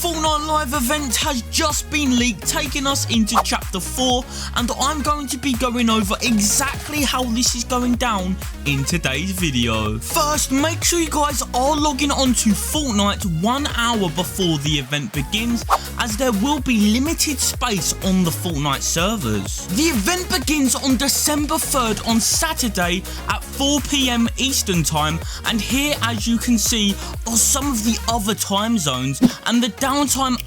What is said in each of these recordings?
Fortnite live event has just been leaked, taking us into chapter 4, and I'm going to be going over exactly how this is going down in today's video. First, make sure you guys are logging onto Fortnite 1 hour before the event begins, as there will be limited space on the Fortnite servers. The event begins on December 3rd on Saturday at 4 PM Eastern time, and here, as you can see, are some of the other time zones, and the downtime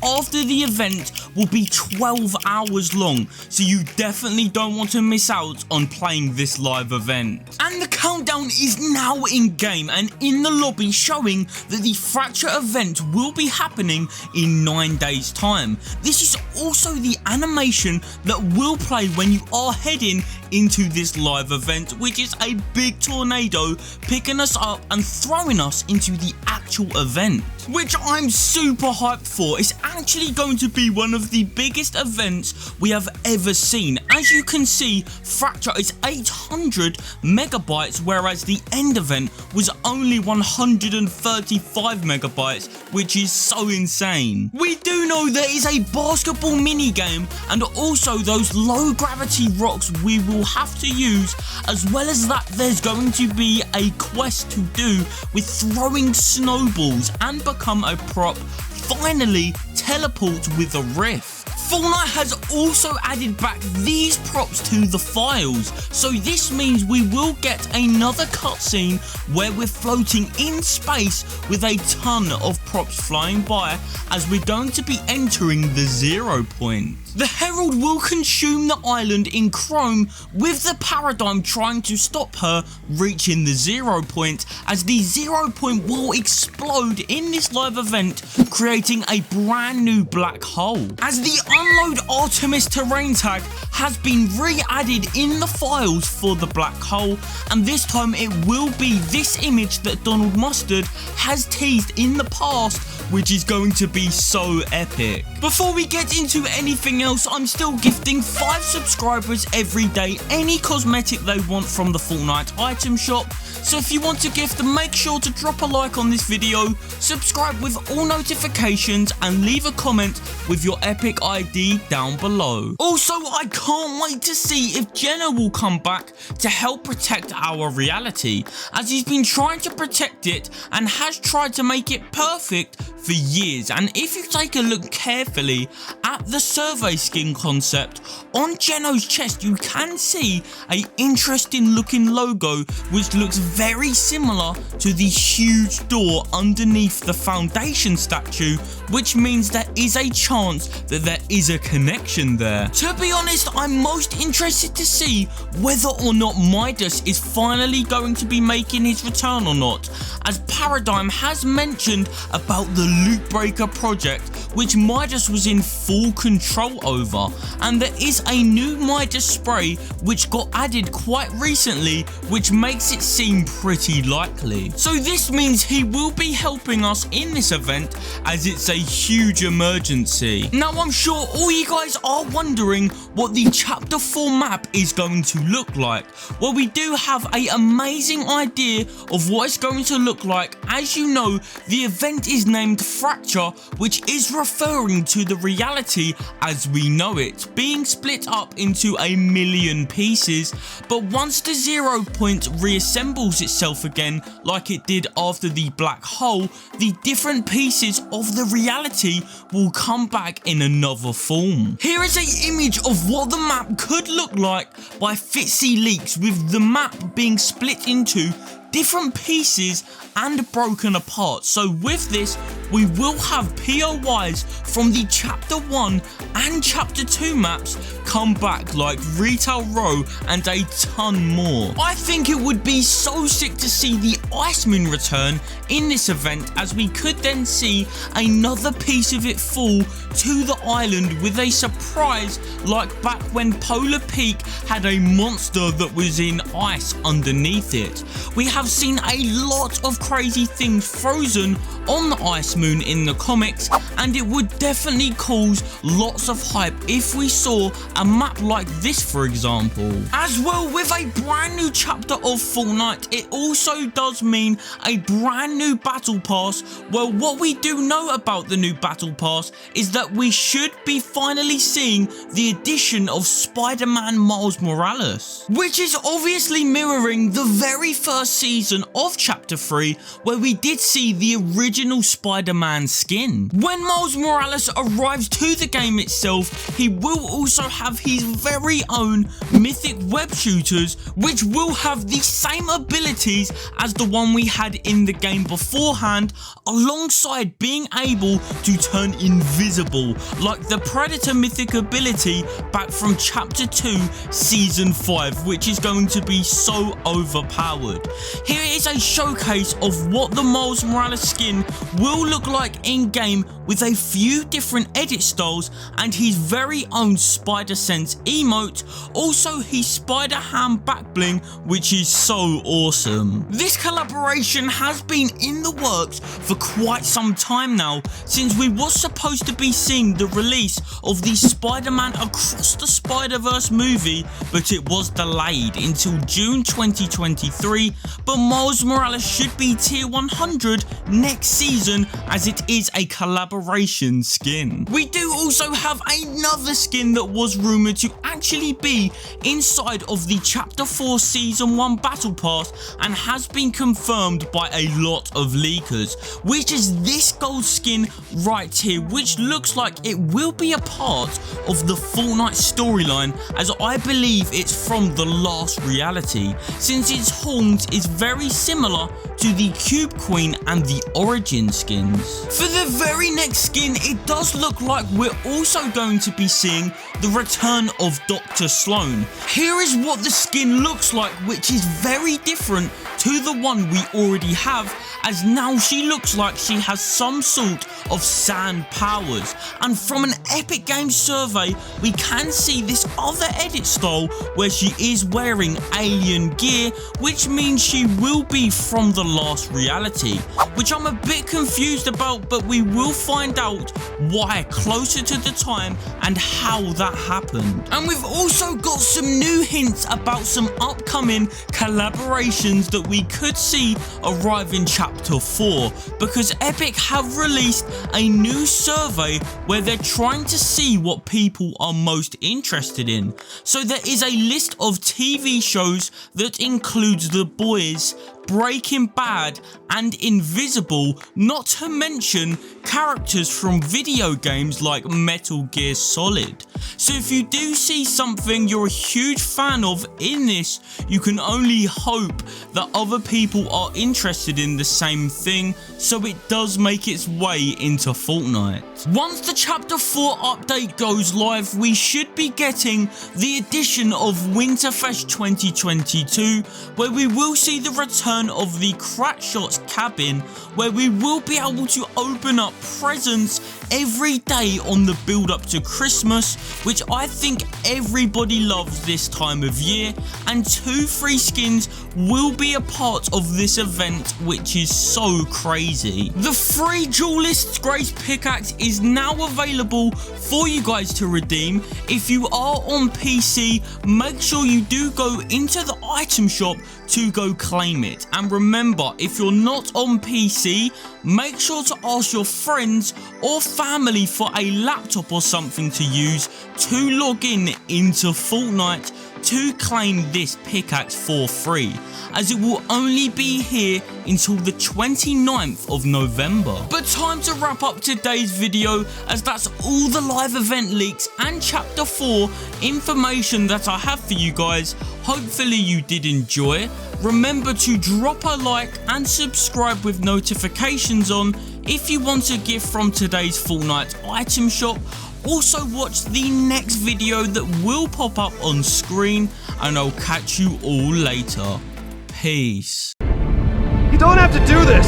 after the event will be 12 hours long, so you definitely don't want to miss out on playing this live event. And the countdown is now in game and in the lobby, showing that the Fracture event will be happening in 9 days time. This is also the animation that will play when you are heading into this live event, which is a big tornado picking us up and throwing us into the actual event, which I'm super hyped for. It's actually going to be one of the biggest events we have ever seen. As you can see, Fracture is 800 megabytes, whereas the end event was only 135 megabytes, which is so insane. We do know there is a basketball mini game and also those low gravity rocks we will have to use, as well as that there's going to be a quest to do with throwing snowballs and become a prop, finally teleport with a rift. Fortnite has also added back these props to the files, so this means we will get another cutscene where we're floating in space with a ton of props flying by, as we're going to be entering the 0 point. The Herald will consume the island in Chrome, with the Paradigm trying to stop her reaching the 0 point, as the 0 point will explode in this live event, creating a brand new black hole. As the Unload Artemis terrain tag has been re-added in the files for the black hole, and this time it will be this image that Donald Mustard has teased in the past, which is going to be so epic. Before we get into anything else, I'm still gifting 5 subscribers every day any cosmetic they want from the Fortnite item shop, so if you want to gift, make sure to drop a like on this video, subscribe with all notifications, and leave a comment with your epic ID down below. Also, I can't wait to see if Jenna will come back to help protect our reality, as he's been trying to protect it and has tried to make it perfect for years. And if you take a look carefully at the survey skin concept on Geno's chest, you can see a interesting looking logo which looks very similar to the huge door underneath the foundation statue, which means there is a chance that there is a connection there. To be honest, I'm most interested to see whether or not Midas is finally going to be making his return or not, as Paradigm has mentioned about the Loot Breaker project, which Midas was in full control over, and there is a new Midas spray which got added quite recently, which makes it seem pretty likely. So this means he will be helping us in this event, as it's a huge emergency. Now, I'm sure all you guys are wondering what the chapter 4 map is going to look like. Well, we do have an amazing idea of what it's going to look like. As you know, the event is named Fracture, which is referring to the reality as we know it, being split up into a million pieces, but once the 0 point reassembles itself again like it did after the black hole, the different pieces of the reality will come back in another form. Here is an image of what the map could look like by FitzyLeakz, with the map being split into different pieces and broken apart. So with this, we will have POIs from the chapter 1 and chapter 2 maps come back, like Retail Row and a ton more. I think it would be so sick to see the Iceman return in this event, as we could then see another piece of it fall to the island with a surprise, like back when Polar Peak had a monster that was in ice underneath it. We have seen a lot of crazy things frozen on the ice moon in the comics, and it would definitely cause lots of hype if we saw a map like this, for example. As well, with a brand new chapter of Fortnite, it also does mean a brand new battle pass. Well, what we do know about the new battle pass is that we should be finally seeing the addition of Spider-Man Miles Morales, which is obviously mirroring the very first season of chapter 3, where we did see the original Spider-Man skin. When Miles Morales arrives to the game itself, he will also have his very own mythic web shooters, which will have the same abilities as the one we had in the game beforehand, alongside being able to turn invisible, like the Predator mythic ability back from chapter 2 season 5, which is going to be so overpowered. Here is a showcase of what the Miles Morales skin will look like in game, with a few different edit styles and his very own Spider Sense emote, also his Spider Ham back bling, which is so awesome. This collaboration has been in the works for quite some time now, since we was supposed to be seeing the release of the Spider-Man Across the Spider-Verse movie, but it was delayed until June 2023, but Miles Morales should be tier 100 next season, as it is a collaboration skin. We do also have another skin that was rumoured to actually be inside of the chapter 4 season 1 battle pass, and has been confirmed by a lot of leakers, which is this gold skin right here, which looks like it will be a part of the Fortnite storyline, as I believe it's from the last reality, since its horns is very similar to the Cube Queen and the Origin skins. For the very next skin, it does look like we're also going to be seeing the return of Dr. Sloan. Here is what the skin looks like, which is very different to the one we already have, as now she looks like she has some sort of sand powers, and from an Epic Games survey we can see this other edit style where she is wearing alien gear, which means she will be from the last reality, which I'm a bit confused about, but we will find out why closer to the time and how that happened. And we've also got some new hints about some upcoming collaborations that we could see arrive in chapter 4, because Epic have released a new survey where they're trying to see what people are most interested in. So there is a list of TV shows that includes The Boys, Breaking Bad and Invisible, not to mention characters from video games like Metal Gear Solid. So if you do see something you're a huge fan of in this, you can only hope that other people are interested in the same thing, so it does make its way into Fortnite. Once the chapter 4 update goes live, we should be getting the addition of Winterfest 2022, where we will see the return of the Crackshot's cabin, where we will be able to open up presents every day on the build up to Christmas, which I think everybody loves this time of year, and 2 free skins will be a part of this event, which is so crazy. The free Duelist's Grace pickaxe is now available for you guys to redeem. If you are on PC, make sure you do go into the item shop to go claim it. And remember, if you're not on PC, make sure to ask your friends or family for a laptop or something to use to log in into Fortnite to claim this pickaxe for free, as it will only be here until the 29th of November. But time to wrap up today's video, as that's all the live event leaks and chapter 4 information that I have for you guys. Hopefully you did enjoy. Remember to drop a like and subscribe with notifications on if you want a gift from today's Fortnite item shop. Also watch the next video that will pop up on screen, and I'll catch you all later. Peace. You don't have to do this!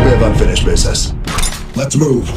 We have unfinished business. Let's move.